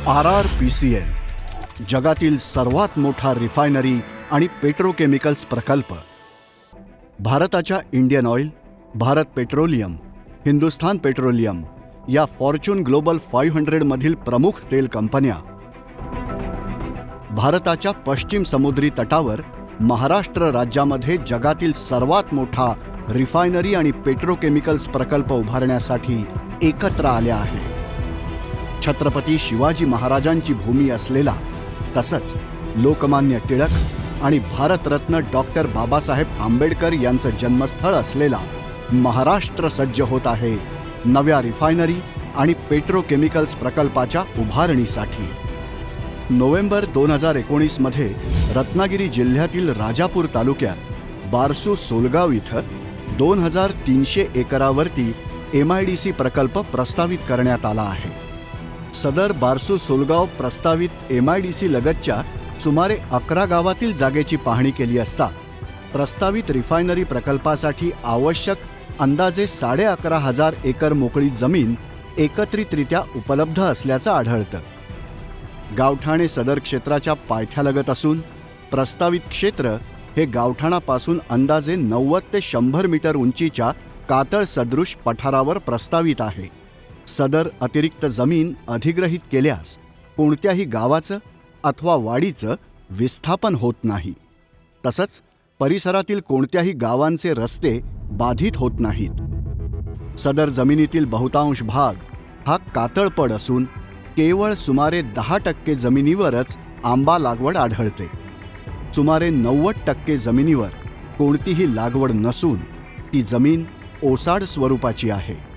RRPCL जगातील सर्वात मोठा रिफायनरी आणि पेट्रोकेमिकल्स प्रकल्प. भारताच्या Indian oil, Bharat petroleum, Hindustan petroleum या फॉर्च्यून ग्लोबल 500 मधील प्रमुख तेल कंपन्या, भारताच्या पश्चिम समुद्री तटावर महाराष्ट्र राज्यामध्ये जगातील सर्वात मोठा रिफायनरी आणि पेट्रोकेमिकल्स प्रकल्प उभारण्यासाठी एकत्र आल्या आहेत. छत्रपती शिवाजी महाराजांची भूमी असलेला, तसंच लोकमान्य टिळक आणि भारतरत्न डॉक्टर बाबासाहेब आंबेडकर यांचं जन्मस्थळ असलेला महाराष्ट्र सज्ज होत आहे नव्या रिफायनरी आणि पेट्रोकेमिकल्स प्रकल्पाच्या उभारणीसाठी. नोव्हेंबर 2019 मध्ये रत्नागिरी जिल्ह्यातील राजापूर तालुक्यात बारसू सोलगाव इथं 2300 एकरावरती MIDC प्रकल्प प्रस्तावित करण्यात आला आहे. सदर बारसू सोलगाव प्रस्तावित MIDC लगतच्या सुमारे 11 गावातील जागेची पाहणी केली असता प्रस्तावित रिफायनरी प्रकल्पासाठी आवश्यक अंदाजे 11,500 एकर मोकळी जमीन एकत्रितरित्या उपलब्ध असल्याचं आढळतं. गावठाणे सदर क्षेत्राच्या पायथ्यालगत असून प्रस्तावित क्षेत्र हे गावठाणापासून अंदाजे 90 ते 100 मीटर उंचीच्या कातळ सदृश पठारावर प्रस्तावित आहे. सदर अतिरिक्त जमीन अधिग्रहित केल्यास कोणत्याही गावाचं अथवा वाडीचं विस्थापन होत नाही. तसंच परिसरातील कोणत्याही गावांचे रस्ते बाधित होत नाहीत. सदर जमिनीतील बहुतांश भाग हा कातळपड असून केवळ सुमारे 10% जमिनीवरच आंबा लागवड आढळते. सुमारे 90% जमिनीवर कोणतीही लागवड नसून ती जमीन ओसाड स्वरूपाची आहे.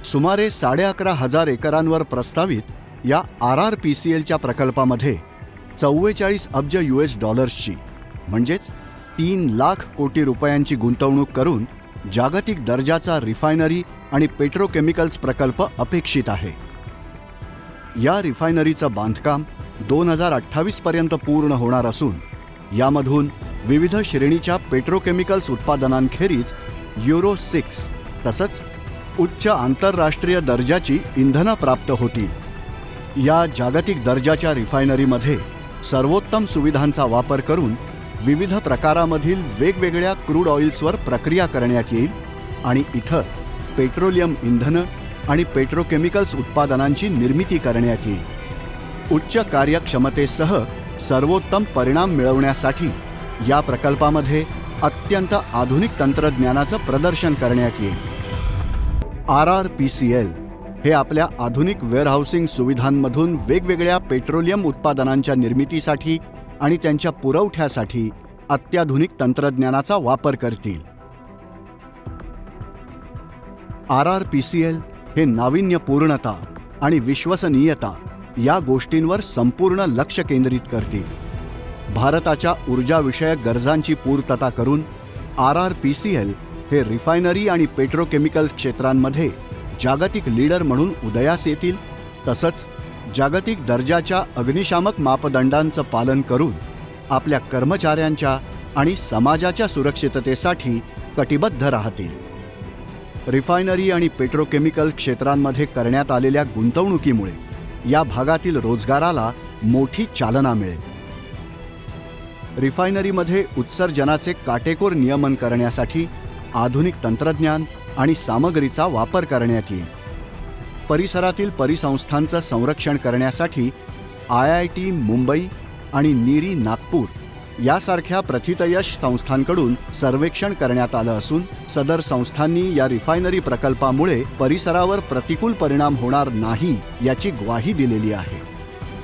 सुमारे 11,500 एकरांवर प्रस्तावित या RRPCLच्या प्रकल्पामध्ये 44 अब्ज US म्हणजेच 3 लाख कोटी रुपयांची गुंतवणूक करून जागतिक दर्जाचा रिफायनरी आणि पेट्रोकेमिकल्स प्रकल्प अपेक्षित आहे. या रिफायनरीचं बांधकाम 2028 पर्यंत पूर्ण होणार असून यामधून विविध श्रेणीच्या पेट्रोकेमिकल्स उत्पादनांखेरीज युरो 6 तसंच उच्च आंतरराष्ट्रीय दर्जाची इंधनं प्राप्त होतील. या जागतिक दर्जाच्या रिफायनरीमध्ये सर्वोत्तम सुविधांचा वापर करून विविध प्रकारामधील वेगवेगळ्या क्रूड ऑइल्सवर प्रक्रिया करण्यात येईल आणि इथं पेट्रोलियम इंधनं आणि पेट्रोकेमिकल्स उत्पादनांची निर्मिती करण्यात येईल. उच्च कार्यक्षमतेसह सर्वोत्तम परिणाम मिळवण्यासाठी या प्रकल्पामध्ये अत्यंत आधुनिक तंत्रज्ञानाचं प्रदर्शन करण्यात येईल. RRPCL हे आपल्या आधुनिक वेअरहाऊसिंग सुविधांमधून वेगवेगळ्या पेट्रोलियम उत्पादनांच्या निर्मितीसाठी आणि त्यांच्या पुरवठ्यासाठी अत्याधुनिक तंत्रज्ञानाचा वापर करतील. RRPCL हे नाविन्यपूर्णता आणि विश्वसनीयता या गोष्टींवर संपूर्ण लक्ष केंद्रित करतील. भारताच्या ऊर्जाविषयक गरजांची पूर्तता करून RRPCL हे रिफायनरी आणि पेट्रोकेमिकल्स क्षेत्रांमध्ये जागतिक लीडर म्हणून उदयास येतील. तसंच जागतिक दर्जाच्या अग्निशामक मापदंडांचं पालन करून आपल्या कर्मचाऱ्यांच्या आणि समाजाच्या सुरक्षिततेसाठी कटिबद्ध राहतील. रिफायनरी आणि पेट्रोकेमिकल क्षेत्रांमध्ये करण्यात आलेल्या गुंतवणुकीमुळे या भागातील रोजगाराला मोठी चालना मिळेल. रिफायनरीमध्ये उत्सर्जनाचे काटेकोर नियमन करण्यासाठी आधुनिक तंत्रज्ञान आणि सामग्रीचा वापर करण्यात येईल. परिसरातील परिसंस्थांचं संरक्षण करण्यासाठी IIT मुंबई आणि नीरी नागपूर यासारख्या प्रथितयश संस्थांकडून सर्वेक्षण करण्यात आलं असून सदर संस्थांनी या रिफायनरी प्रकल्पामुळे परिसरावर प्रतिकूल परिणाम होणार नाही याची ग्वाही दिलेली आहे.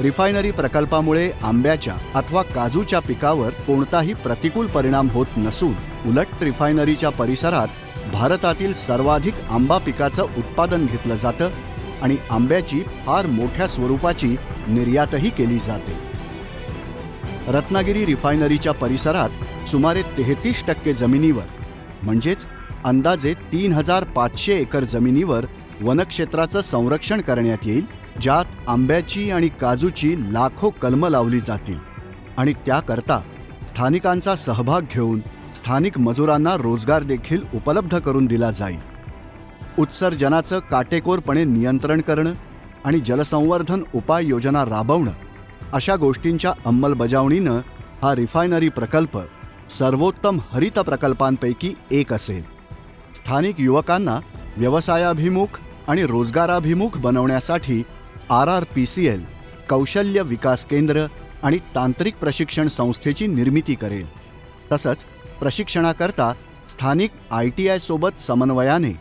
रिफायनरी प्रकल्पामुळे आंब्याच्या अथवा काजूच्या पिकावर कोणताही प्रतिकूल परिणाम होत नसून उलट रिफायनरीच्या परिसरात भारतातील सर्वाधिक आंबा पिकाचं उत्पादन घेतलं जातं आणि आंब्याची फार मोठ्या स्वरूपाची निर्यातही केली जाते. रत्नागिरी रिफायनरीच्या परिसरात सुमारे 33% जमिनीवर म्हणजेच अंदाजे 3,500 एकर जमिनीवर वनक्षेत्राचं संरक्षण करण्यात येईल, ज्यात आंब्याची आणि काजूची लाखो कलमं लावली जातील आणि त्याकरता स्थानिकांचा सहभाग घेऊन स्थानिक मजुरांना रोजगार देखील उपलब्ध करून दिला जाईल. उत्सर्जनाचं काटेकोरपणे नियंत्रण करणं आणि जलसंवर्धन उपाययोजना राबवणं अशा गोष्टींच्या अंमलबजावणीनं हा रिफायनरी प्रकल्प सर्वोत्तम हरित प्रकल्पांपैकी एक असेल. स्थानिक युवकांना व्यवसायाभिमुख आणि रोजगाराभिमुख बनवण्यासाठी RRPCL कौशल्य विकास केंद्र आणि तांत्रिक प्रशिक्षण संस्थेची निर्मिती करेल. तसंच प्रशिक्षणाकरता स्थानिक ITI सोबत समन्वयाने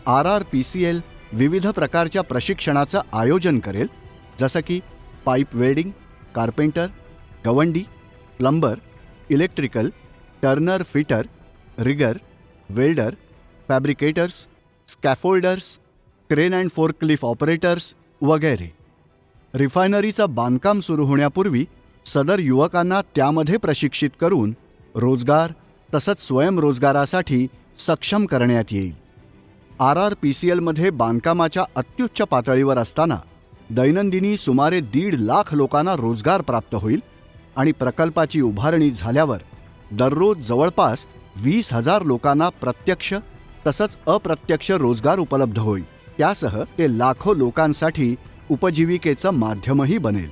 RRPCL विविध प्रकारच्या प्रशिक्षणाचं आयोजन करेल, जसं की पाईप वेल्डिंग, कार्पेंटर, गवंडी, plumber, electrical, turner fitter, rigger, welder, fabricators, scaffolders, crane and forklift operators वगैरे. रिफायनरीचं बांधकाम सुरू होण्यापूर्वी सदर युवकांना त्यामध्ये प्रशिक्षित करून रोजगार तसंच स्वयंरोजगारासाठी सक्षम करण्यात येईल. RRPCLमध्ये बांधकामाच्या अत्युच्च पातळीवर असताना दैनंदिनी सुमारे 1.5 लाख लोकांना रोजगार प्राप्त होईल आणि प्रकल्पाची उभारणी झाल्यावर दररोज जवळपास 20,000 लोकांना प्रत्यक्ष तसंच अप्रत्यक्ष रोजगार उपलब्ध होईल. त्यासह ते लाखो लोकांसाठी उपजीविकेचं माध्यमही बनेल.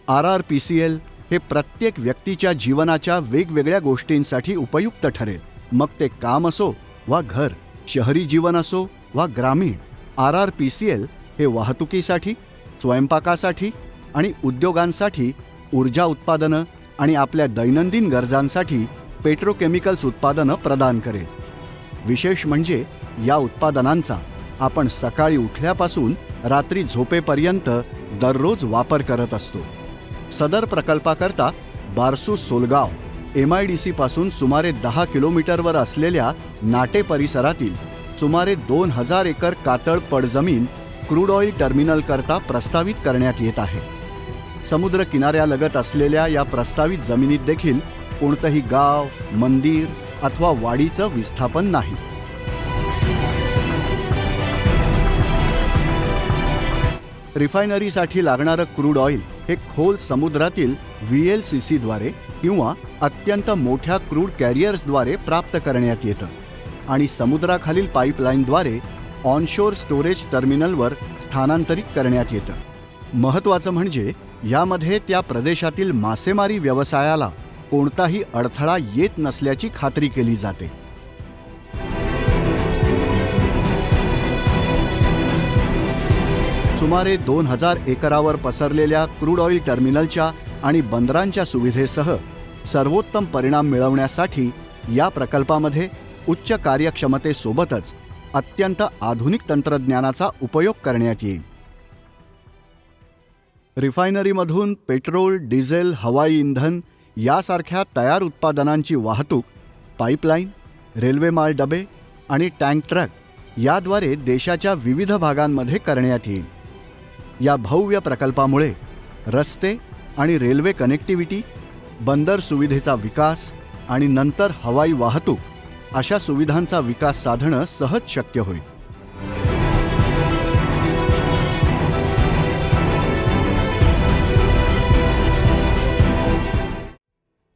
RRPCL हे प्रत्येक व्यक्तीच्या जीवनाच्या वेगवेगळ्या गोष्टींसाठी उपयुक्त ठरेल. मग ते काम असो वा घर, शहरी जीवन असो वा ग्रामीण. RRPCL हे वाहतुकीसाठी, स्वयंपाकासाठी आणि उद्योगांसाठी ऊर्जा उत्पादनं आणि आपल्या दैनंदिन गरजांसाठी पेट्रोकेमिकल्स उत्पादनं प्रदान करेल. विशेष म्हणजे या उत्पादनांचा आपण सकाळी उठल्यापासून रात्री झोपेपर्यंत दररोज वापर करत असतो. सदर प्रकल्पाकरता बारसू सोलगाव MIDC पासून सुमारे 10 किलोमीटरवर असलेल्या नाटे परिसरातील सुमारे 2000 एकर कातळ पडजमीन क्रूड ऑइल टर्मिनलकरता प्रस्तावित करण्यात येत आहे. समुद्र किनाऱ्यालगत असलेल्या या प्रस्तावित जमिनीत देखील कोणतंही गाव, मंदिर अथवा वाडीचं विस्थापन नाही. रिफायनरीसाठी लागणारं क्रूड ऑइल हे खोल समुद्रातील VLCCद्वारे किंवा अत्यंत मोठ्या क्रूड कॅरियर्सद्वारे प्राप्त करण्यात येतं आणि समुद्राखालील पाईपलाईनद्वारे ऑनशोर स्टोरेज टर्मिनलवर स्थानांतरित करण्यात येतं. महत्त्वाचं म्हणजे यामध्ये त्या प्रदेशातील मासेमारी व्यवसायाला कोणताही अडथळा येत नसल्याची खात्री केली जाते. सुमारे 2000 एकरावर पसरलेल्या क्रूड ऑइल टर्मिनलच्या आणि बंदरांच्या सुविधेसह सर्वोत्तम परिणाम मिळवण्यासाठी या प्रकल्पामध्ये उच्च कार्यक्षमतेसोबतच अत्यंत आधुनिक तंत्रज्ञानाचा उपयोग करण्यात येईल. रिफायनरीमधून पेट्रोल, डिझेल, हवाई इंधन यासारख्या तयार उत्पादनांची वाहतूक पाईपलाईन, रेल्वे माल डबे आणि टँक ट्रक याद्वारे देशाच्या विविध भागांमध्ये करण्यात येईल. या भव्य प्रकल्पामुळे रस्ते आणि रेल्वे कनेक्टिव्हिटी, बंदर सुविधेचा विकास आणि नंतर हवाई वाहतूक अशा सुविधांचा विकास साधणं सहज शक्य होईल.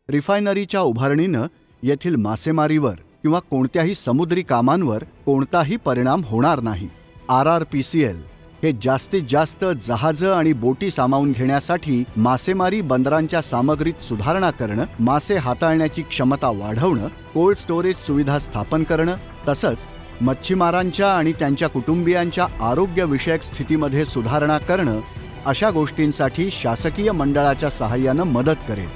रिफायनरीच्या उभारणीनं येथील मासेमारीवर किंवा कोणत्याही समुद्री कामांवर कोणताही परिणाम होणार नाही. RRPCL हे जास्तीत जास्त जहाजं आणि बोटी सामावून घेण्यासाठी मासेमारी बंदरांच्या सामग्रीत सुधारणा करणं, मासे हाताळण्याची क्षमता वाढवणं, कोल्ड स्टोरेज सुविधा स्थापन करणं, तसंच मच्छीमारांच्या आणि त्यांच्या कुटुंबियांच्या आरोग्यविषयक स्थितीमध्ये सुधारणा करणं अशा गोष्टींसाठी शासकीय मंडळाच्या सहाय्यानं मदत करेल.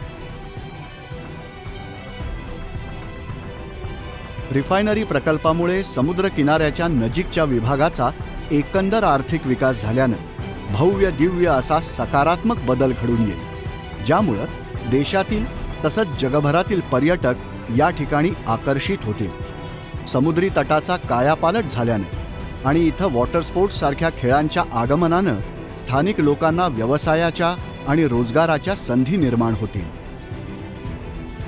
रिफायनरी प्रकल्पामुळे समुद्र किनाऱ्याच्या नजीकच्या विभागाचा एकंदर आर्थिक विकास झाल्यानं भव्य दिव्य असा सकारात्मक बदल घडून येईल, ज्यामुळं देशातील तसंच जगभरातील पर्यटक या ठिकाणी आकर्षित होतील. समुद्री तटाचा कायापालट झाल्यानं आणि इथं वॉटर स्पोर्ट्ससारख्या खेळांच्या आगमनानं स्थानिक लोकांना व्यवसायाच्या आणि रोजगाराच्या संधी निर्माण होतील.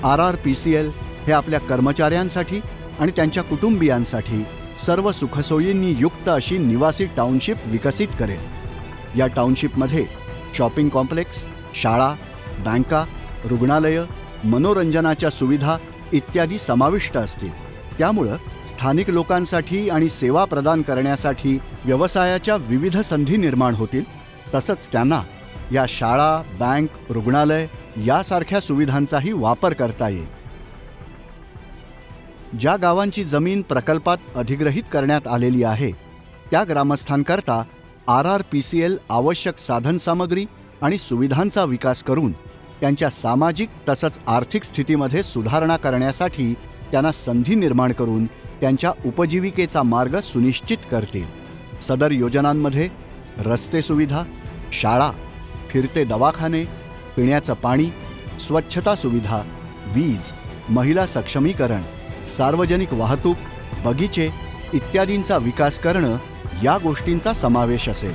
RRPCL हे आपल्या कर्मचाऱ्यांसाठी आणि त्यांच्या कुटुंबियांसाठी सर्व सुखसोयींनी युक्त अशी निवासी टाउनशिप विकसित करेल. या टाउनशिपमध्ये शॉपिंग कॉम्प्लेक्स, शाळा, बँका, रुग्णालयं, मनोरंजनाच्या सुविधा इत्यादी समाविष्ट असतील. त्यामुळं स्थानिक लोकांसाठी आणि सेवा प्रदान करण्यासाठी व्यवसायाच्या विविध संधी निर्माण होतील तसंच त्यांना या शाळा, बँक, रुग्णालय यासारख्या सुविधांचाही वापर करता येईल. ज्या गावांची जमीन प्रकल्पात अधिग्रहित करण्यात आलेली आहे त्या ग्रामस्थांकरता RRPCL आवश्यक साधनसामग्री आणि सुविधांचा विकास करून त्यांच्या सामाजिक तसंच आर्थिक स्थितीमध्ये सुधारणा करण्यासाठी त्यांना संधी निर्माण करून त्यांच्या उपजीविकेचा मार्ग सुनिश्चित करतील. सदर योजनांमध्ये रस्ते सुविधा, शाळा, फिरते दवाखाने, पिण्याचं पाणी, स्वच्छता सुविधा, वीज, महिला सक्षमीकरण, सार्वजनिक वाहतूक, बगीचे इत्यादींचा विकास करणं या गोष्टींचा समावेश असेल.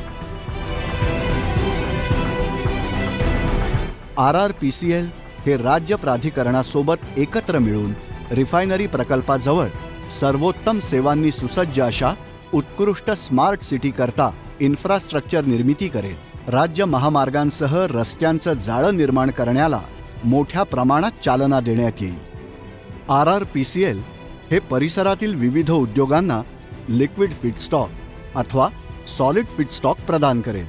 RRPCL हे राज्य प्राधिकरणासोबत एकत्र मिळून रिफायनरी प्रकल्पाजवळ सर्वोत्तम सेवांनी सुसज्ज अशा उत्कृष्ट स्मार्ट सिटी करता इन्फ्रास्ट्रक्चर निर्मिती करेल. राज्य महामार्गांसह रस्त्यांचं जाळं निर्माण करण्याला मोठ्या प्रमाणात चालना देण्यात येईल. RRPCL हे परिसरातील विविध उद्योगांना लिक्विड फीडस्टॉक अथवा सॉलिड फीडस्टॉक प्रदान करेल,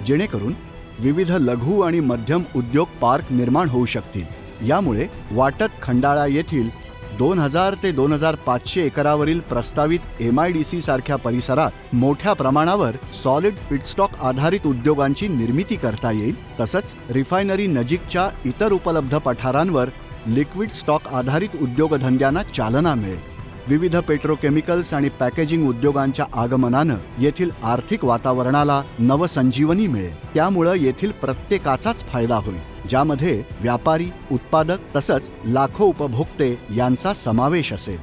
जेणेकरून विविध लघु आणि मध्यम उद्योग पार्क निर्माण होऊ शकतील. यामुळे वाटत खंडाळा येथील 2000 ते 2500 एकरावरील प्रस्तावित MIDC सारख्या परिसरात मोठ्या प्रमाणावर सॉलिड फीडस्टॉक आधारित उद्योगांची निर्मिती करता येईल. तसंच रिफायनरी नजीकच्या इतर उपलब्ध पठारांवर लिक्विड स्टॉक आधारित उद्योगधंद्यांना चालना मिळेल. विविध पेट्रोकेमिकल्स आणि पॅकेजिंग उद्योगांच्या आगमनानं येथील आर्थिक वातावरणाला नवसंजीवनी मिळेल. त्यामुळं येथील प्रत्येकाचाच फायदा होईल, ज्यामध्ये व्यापारी, उत्पादक तसंच लाखो उपभोक्ते यांचा समावेश असेल.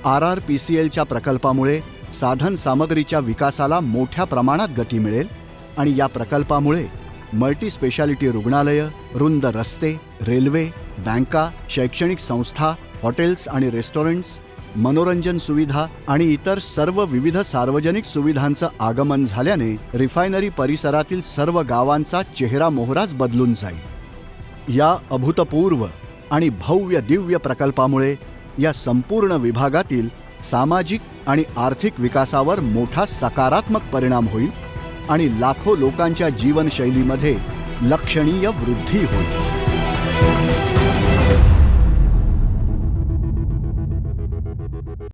RRPCLच्या प्रकल्पामुळे साधन सामग्रीच्या विकासाला मोठ्या प्रमाणात गती मिळेल आणि या प्रकल्पामुळे मल्टी स्पेशालिटी रुग्णालयं, रुंद रस्ते, रेल्वे, बँका, शैक्षणिक संस्था, हॉटेल्स आणि रेस्टॉरंट्स, मनोरंजन सुविधा आणि इतर सर्व विविध सार्वजनिक सुविधांचं आगमन झाल्याने रिफायनरी परिसरातील सर्व गावांचा चेहरा मोहराच बदलून जाईल. या अभूतपूर्व आणि भव्य दिव्य प्रकल्पामुळे या संपूर्ण विभागातील सामाजिक आणि आर्थिक विकासावर मोठा सकारात्मक परिणाम होईल आणि लाखो लोकांच्या जीवनशैलीमध्ये लक्षणीय वृद्धी होईल.